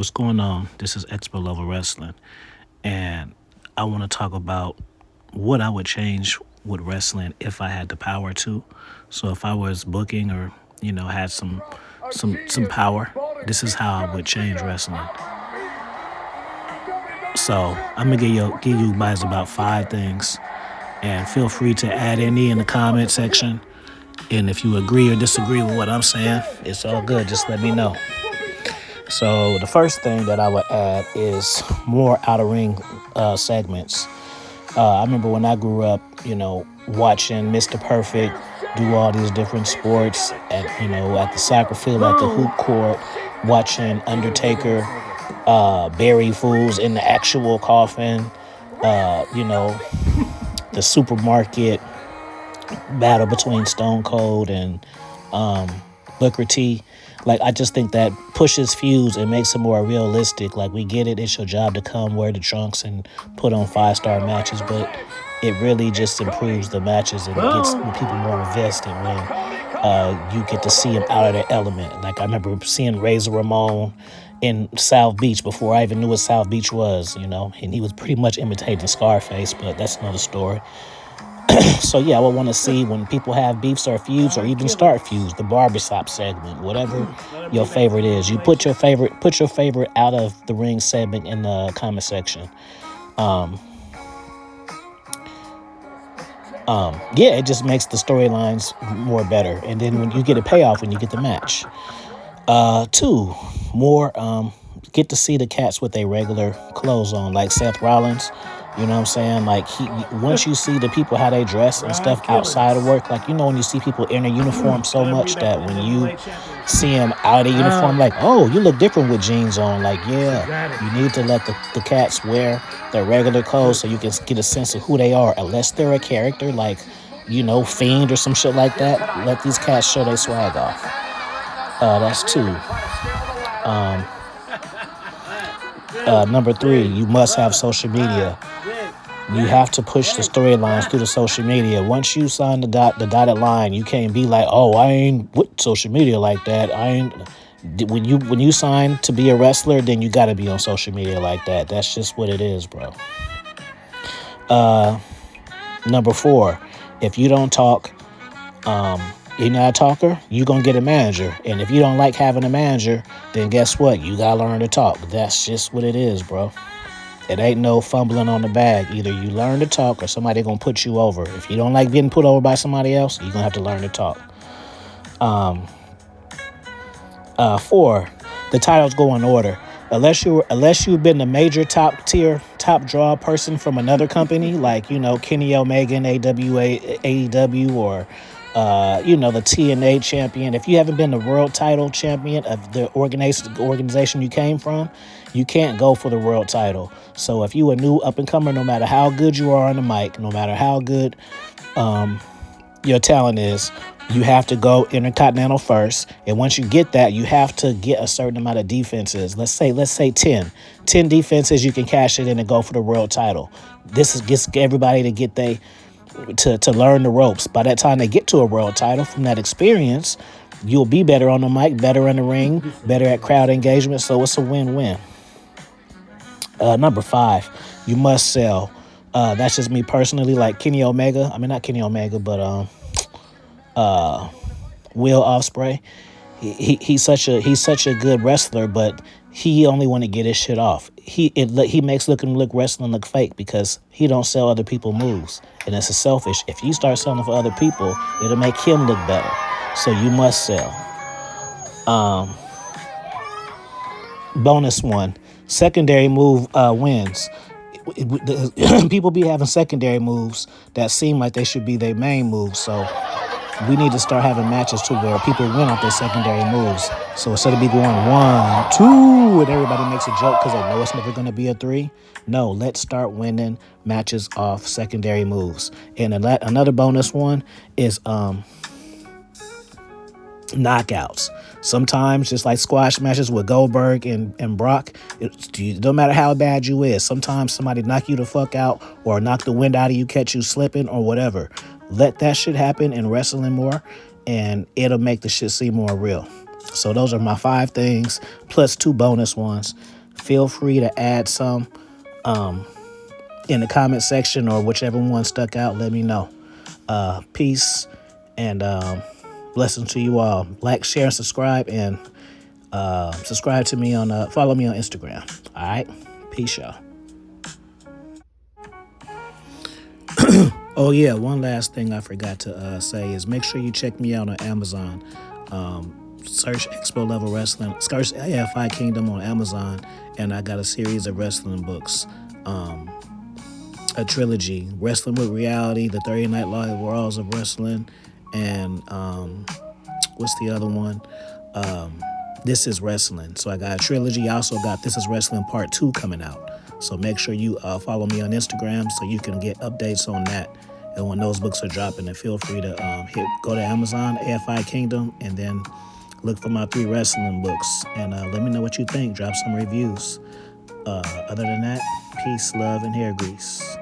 what's going on? This is Expert Level Wrestling, and I want to talk about what I would change with wrestling if I had the power to. So if I was booking or had some power, this is how I would change wrestling. So I'm gonna give you guys about 5 things, and feel free to add any in the comment section. And if you agree or disagree with what I'm saying, it's all good. Just let me know. So the first thing that I would add is more outer ring segments. I remember when I grew up, watching Mr. Perfect do all these different sports at the soccer field, at the hoop court, watching Undertaker bury fools in the actual coffin, the supermarket battle between Stone Cold and Booker T. Like, I just think that pushes feuds and makes it more realistic. Like, we get it. It's your job to come wear the trunks and put on 5-star matches, but it really just improves the matches and gets people more invested when you get to see them out of their element. Like, I remember seeing Razor Ramon in South Beach before I even knew what South Beach was, and he was pretty much imitating Scarface, but that's another story. So yeah, I would want to see when people have beefs or feuds or even start feuds, the barbershop segment, whatever your favorite is. You put your favorite out of the ring segment in the comment section. Yeah, it just makes the storylines more better. And then when you get a payoff when you get the match. 2, more get to see the cats with their regular clothes on, like Seth Rollins. You know what I'm saying? Like, once you see the people how they dress and stuff outside of work, like, when you see people in a uniform so much that when you see them out of uniform, like, oh, you look different with jeans on. Like, yeah, you need to let the cats wear their regular clothes so you can get a sense of who they are. Unless they're a character like, Fiend or some shit like that, let these cats show their swag off. That's 2. Number 3, you must have social media. You have to push the storylines through the social media. Once you sign the dotted line, you can't be like, oh, I ain't with social media like that. I ain't. When you sign to be a wrestler, then you got to be on social media like that. That's just what it is, bro. Number 4, if you don't talk, you're not a talker, you're going to get a manager. And if you don't like having a manager, then guess what? You got to learn to talk. That's just what it is, bro. It ain't no fumbling on the bag. Either you learn to talk or somebody going to put you over. If you don't like getting put over by somebody else, you're going to have to learn to talk. 4, the titles go in order. Unless you've been the major top tier, top draw person from another company, like, Kenny Omega in AEW, or the TNA champion. If you haven't been the world title champion of the organization you came from, you can't go for the world title. So if you a new up-and-comer, no matter how good you are on the mic, no matter how good your talent is, you have to go Intercontinental first. And once you get that, you have to get a certain amount of defenses. Let's say 10 defenses, you can cash it in and go for the world title. This gets everybody to get to learn the ropes. By that time they get to a world title, from that experience, you'll be better on the mic, better in the ring, better at crowd engagement. So it's a win-win. Number 5, you must sell. That's just me personally. Like Kenny Omega. I mean, not Kenny Omega, but Will Ospreay. He's such a good wrestler, but he only want to get his shit off. He makes wrestling look fake because he don't sell other people moves, and it's selfish. If you start selling for other people, it'll make him look better. So you must sell. Bonus 1, secondary move wins. People be having secondary moves that seem like they should be their main moves. So we need to start having matches to where people win off their secondary moves. So instead of be going 1, 2, and everybody makes a joke because they know it's never going to be a 3. No, let's start winning matches off secondary moves. And another bonus 1 is knockouts. Sometimes, just like squash matches with Goldberg and Brock, it don't matter how bad you is. Sometimes somebody knock you the fuck out or knock the wind out of you, catch you slipping or whatever. Let that shit happen in wrestling more, and it'll make the shit seem more real. So those are my 5 things, plus 2 bonus ones. Feel free to add some in the comment section or whichever one stuck out. Let me know. Peace and blessings to you all. Like, share, and subscribe, and subscribe to me on follow me on Instagram. All right, peace, y'all. Oh yeah, one last thing I forgot to say is make sure you check me out on Amazon. Search Expo Level Wrestling, search AFI Kingdom on Amazon, and I got a series of wrestling books. A trilogy: Wrestling with Reality, The 30 Night Laws of Wrestling, and what's the other one? This is Wrestling. So I got a trilogy. I also got This is Wrestling Part 2 coming out. So make sure you follow me on Instagram so you can get updates on that. And when those books are dropping, then feel free to go to Amazon, AFI Kingdom, and then look for my 3 wrestling books. And let me know what you think. Drop some reviews. Other than that, peace, love, and hair grease.